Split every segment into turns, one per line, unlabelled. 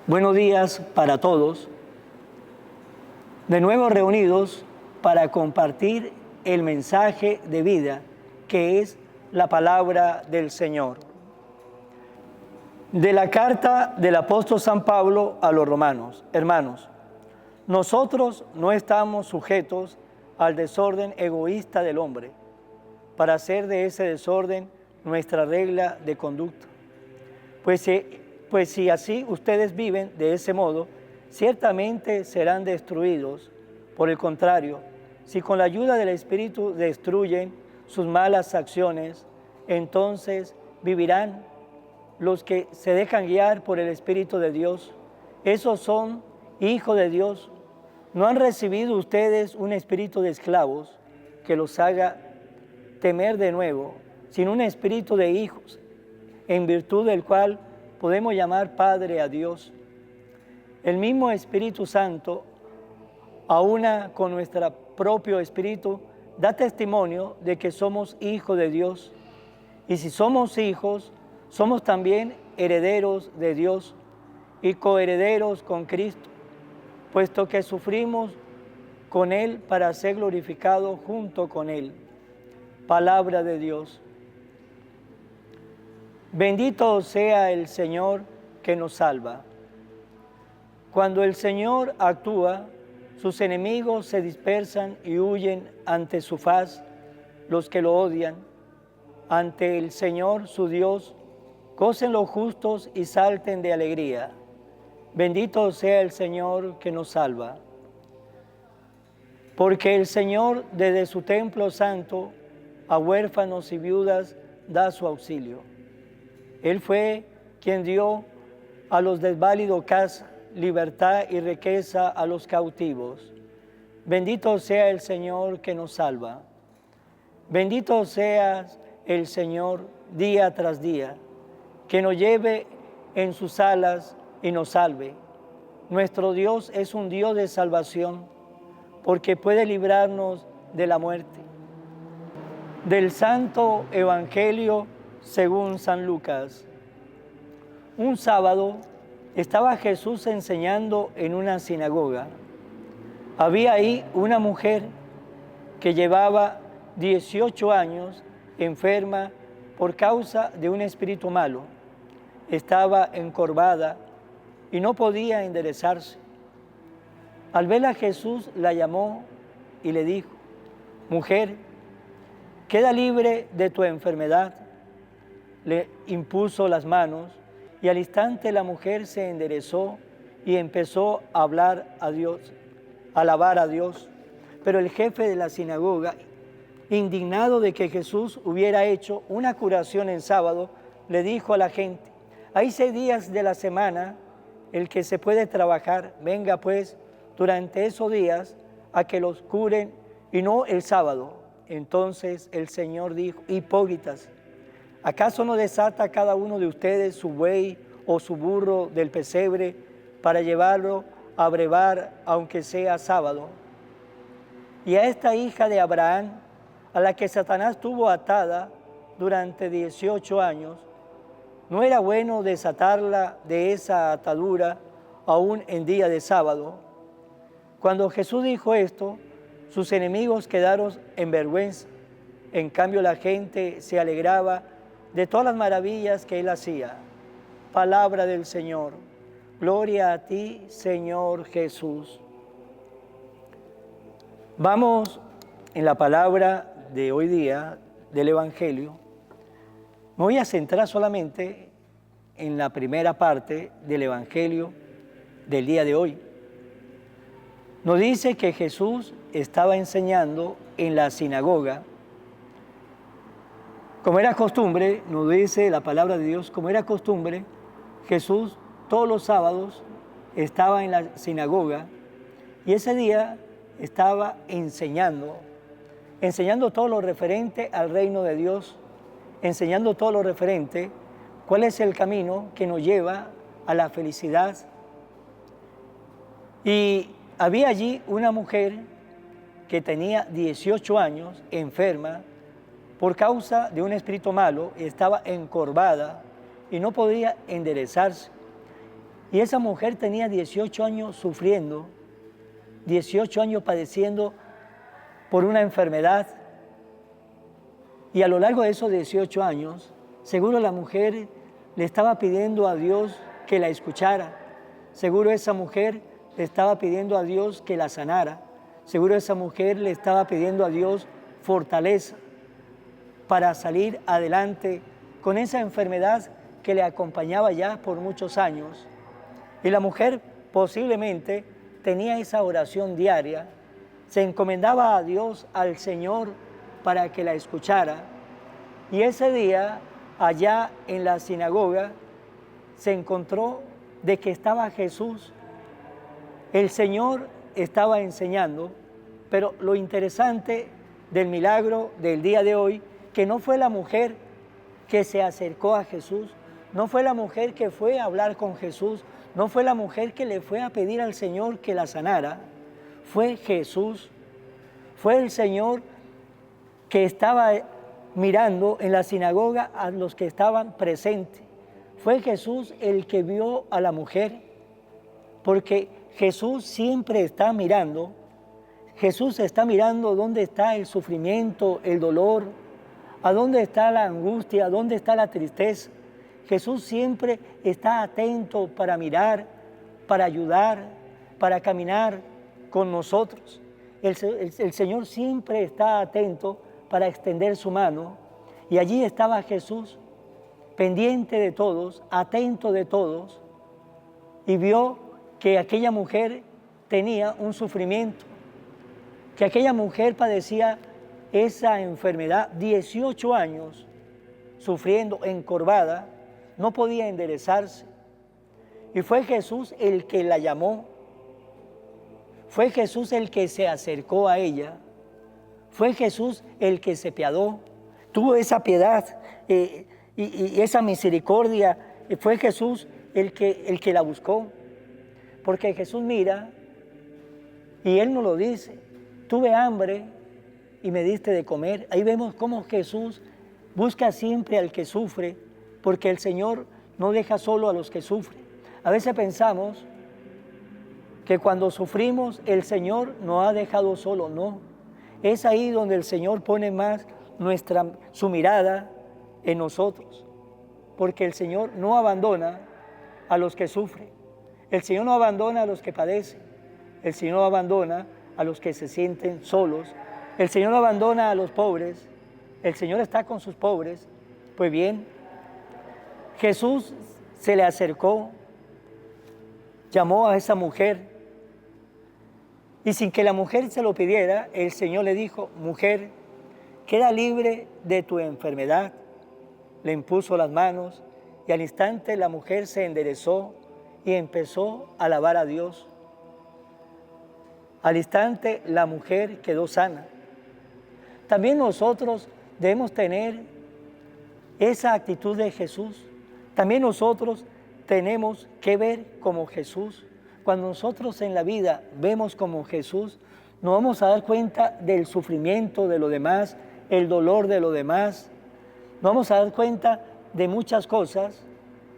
Buenos días para todos. De nuevo reunidos para compartir el mensaje de vida que es la palabra del Señor. De la carta del apóstol San Pablo a los romanos. Hermanos, nosotros no estamos sujetos al desorden egoísta del hombre para hacer de ese desorden nuestra regla de conducta. Pues si así ustedes viven de ese modo, ciertamente serán destruidos. Por el contrario, si con la ayuda del Espíritu destruyen sus malas acciones, entonces vivirán. Los que se dejan guiar por el Espíritu de Dios, esos son hijos de Dios. ¿No han recibido ustedes un espíritu de esclavos que los haga temer de nuevo, sino un espíritu de hijos, en virtud del cual podemos llamar Padre a Dios? El mismo Espíritu Santo, aúna con nuestro propio espíritu, da testimonio de que somos hijos de Dios. Y si somos hijos, somos también herederos de Dios y coherederos con Cristo, puesto que sufrimos con Él para ser glorificados junto con Él. Palabra de Dios. Bendito sea el Señor que nos salva. Cuando el Señor actúa, sus enemigos se dispersan y huyen ante su faz los que lo odian. Ante el Señor, su Dios, gocen los justos y salten de alegría. Bendito sea el Señor que nos salva. Porque el Señor desde su templo santo a huérfanos y viudas da su auxilio. Él fue quien dio a los desválidos casa, libertad y riqueza a los cautivos. Bendito sea el Señor que nos salva. Bendito sea el Señor día tras día, que nos lleve en sus alas y nos salve. Nuestro Dios es un Dios de salvación, porque puede librarnos de la muerte. Del Santo Evangelio según San Lucas. Un sábado estaba Jesús enseñando en una sinagoga. Había ahí una mujer que llevaba 18 años enferma por causa de un espíritu malo. Estaba encorvada y no podía enderezarse. Al verla, Jesús la llamó y le dijo: mujer, queda libre de tu enfermedad. Le impuso las manos y al instante la mujer se enderezó y empezó a hablar a Dios, a alabar a Dios. Pero el jefe de la sinagoga, indignado de que Jesús hubiera hecho una curación en sábado, le dijo a la gente: hay 6 días de la semana el que se puede trabajar, venga pues durante esos días a que los curen y no el sábado. Entonces el Señor dijo: hipócritas, ¿acaso no desata cada uno de ustedes su buey o su burro del pesebre para llevarlo a brevar aunque sea sábado? Y a esta hija de Abraham, a la que Satanás tuvo atada durante 18 años, ¿no era bueno desatarla de esa atadura aún en día de sábado? Cuando Jesús dijo esto, sus enemigos quedaron en vergüenza. En cambio, la gente se alegraba de todas las maravillas que él hacía. Palabra del Señor. Gloria a ti, Señor Jesús. Vamos en la palabra de hoy día del Evangelio. Me voy a centrar solamente en la primera parte del Evangelio del día de hoy. Nos dice que Jesús estaba enseñando en la sinagoga. Como era costumbre, nos dice la palabra de Dios, como era costumbre, Jesús todos los sábados estaba en la sinagoga y ese día estaba enseñando todo lo referente al reino de Dios, enseñando todo lo referente, cuál es el camino que nos lleva a la felicidad. Y había allí una mujer que tenía 18 años, enferma, por causa de un espíritu malo, estaba encorvada y no podía enderezarse. Y esa mujer tenía 18 años sufriendo, 18 años padeciendo por una enfermedad. Y a lo largo de esos 18 años, seguro la mujer le estaba pidiendo a Dios que la escuchara. Seguro esa mujer le estaba pidiendo a Dios que la sanara. Seguro esa mujer le estaba pidiendo a Dios fortaleza para salir adelante con esa enfermedad que le acompañaba ya por muchos años. Y la mujer posiblemente tenía esa oración diaria, se encomendaba a Dios, al Señor, para que la escuchara. Y ese día, allá en la sinagoga, se encontró de que estaba Jesús. El Señor estaba enseñando, pero lo interesante del milagro del día de hoy, que no fue la mujer que se acercó a Jesús, no fue la mujer que fue a hablar con Jesús, no fue la mujer que le fue a pedir al Señor que la sanara, fue Jesús, fue el Señor que estaba mirando en la sinagoga a los que estaban presentes. Fue Jesús el que vio a la mujer, porque Jesús siempre está mirando. Jesús está mirando dónde está el sufrimiento, el dolor, a dónde está la angustia, a dónde está la tristeza. Jesús siempre está atento para mirar, para ayudar, para caminar con nosotros. El Señor siempre está atento para extender su mano, y allí estaba Jesús, pendiente de todos, atento de todos, y vio que aquella mujer tenía un sufrimiento, que aquella mujer padecía esa enfermedad, 18 años sufriendo, encorvada, no podía enderezarse. Y fue Jesús el que la llamó, fue Jesús el que se acercó a ella, fue Jesús el que se piadó, tuvo esa piedad y esa misericordia. Fue Jesús el que la buscó, porque Jesús mira y Él nos lo dice: tuve hambre y me diste de comer. Ahí vemos cómo Jesús busca siempre al que sufre, porque el Señor no deja solo a los que sufren. A veces pensamos que cuando sufrimos el Señor nos ha dejado solo. No, es ahí donde el Señor pone más su mirada en nosotros, porque el Señor no abandona a los que sufren, el Señor no abandona a los que padecen, el Señor no abandona a los que se sienten solos, el Señor no abandona a los pobres, el Señor está con sus pobres. Pues bien, Jesús se le acercó, llamó a esa mujer, y sin que la mujer se lo pidiera, el Señor le dijo: mujer, queda libre de tu enfermedad. Le impuso las manos y al instante la mujer se enderezó y empezó a alabar a Dios. Al instante la mujer quedó sana. También nosotros debemos tener esa actitud de Jesús. También nosotros tenemos que ver como Jesús. Cuando nosotros en la vida vemos como Jesús, nos vamos a dar cuenta del sufrimiento de los demás, el dolor de los demás. Nos vamos a dar cuenta de muchas cosas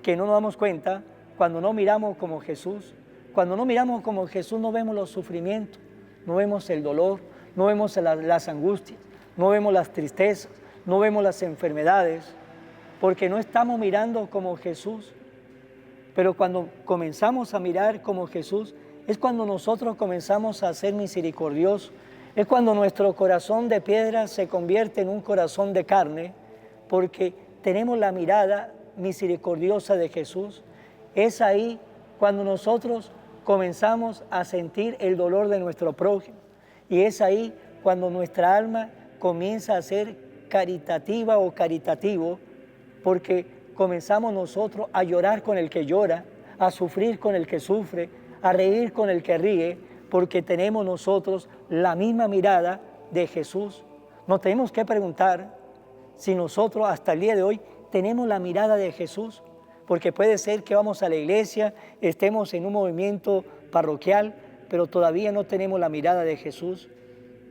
que no nos damos cuenta cuando no miramos como Jesús. Cuando no miramos como Jesús no vemos los sufrimientos, no vemos el dolor, no vemos las angustias, no vemos las tristezas, no vemos las enfermedades, porque no estamos mirando como Jesús. Pero cuando comenzamos a mirar como Jesús, es cuando nosotros comenzamos a ser misericordiosos, es cuando nuestro corazón de piedra se convierte en un corazón de carne, porque tenemos la mirada misericordiosa de Jesús. Es ahí cuando nosotros comenzamos a sentir el dolor de nuestro prójimo, y es ahí cuando nuestra alma comienza a ser caritativa o caritativo, porque comenzamos nosotros a llorar con el que llora, a sufrir con el que sufre, a reír con el que ríe, porque tenemos nosotros la misma mirada de Jesús. Nos tenemos que preguntar si nosotros hasta el día de hoy tenemos la mirada de Jesús, porque puede ser que vamos a la iglesia, estemos en un movimiento parroquial, pero todavía no tenemos la mirada de Jesús.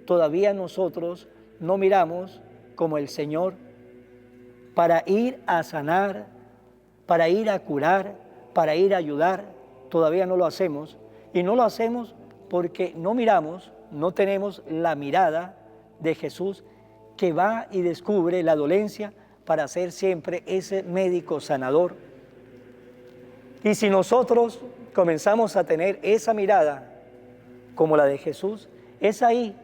Todavía nosotros no miramos como el Señor para ir a sanar, para ir a curar, para ir a ayudar. todavía no lo hacemos, y no lo hacemos porque no miramos, no tenemos la mirada de Jesús que va y descubre la dolencia para ser siempre ese médico sanador. Y si nosotros comenzamos a tener esa mirada como la de Jesús, es ahí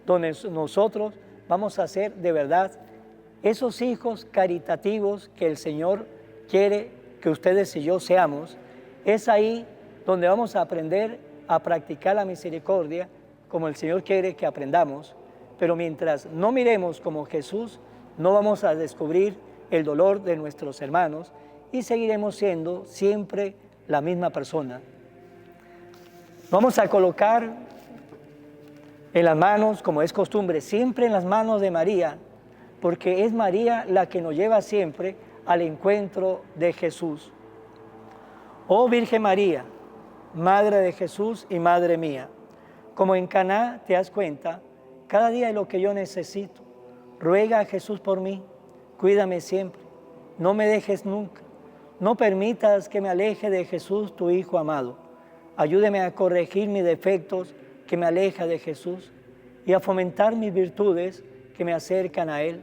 donde nosotros vamos a ser de verdad esos hijos caritativos que el Señor quiere que ustedes y yo seamos. Es ahí donde vamos a aprender a practicar la misericordia como el Señor quiere que aprendamos. Pero mientras no miremos como Jesús, no vamos a descubrir el dolor de nuestros hermanos y seguiremos siendo siempre la misma persona. Vamos a colocar en las manos, como es costumbre, siempre en las manos de María, porque es María la que nos lleva siempre al encuentro de Jesús. Oh Virgen María, Madre de Jesús y Madre mía, como en Caná te das cuenta, cada día de lo que yo necesito, ruega a Jesús por mí, cuídame siempre, no me dejes nunca, no permitas que me aleje de Jesús, tu Hijo amado. Ayúdeme a corregir mis defectos que me aleja de Jesús y a fomentar mis virtudes que me acercan a Él.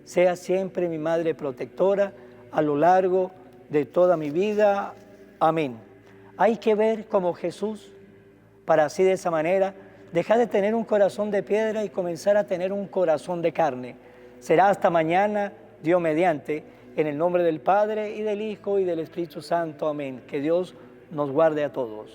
Sea siempre mi Madre protectora a lo largo de toda mi vida. Amén. Hay que ver como Jesús, para así de esa manera dejar de tener un corazón de piedra y comenzar a tener un corazón de carne. Será hasta mañana, Dios mediante, en el nombre del Padre y del Hijo y del Espíritu Santo. Amén. Que Dios nos guarde a todos.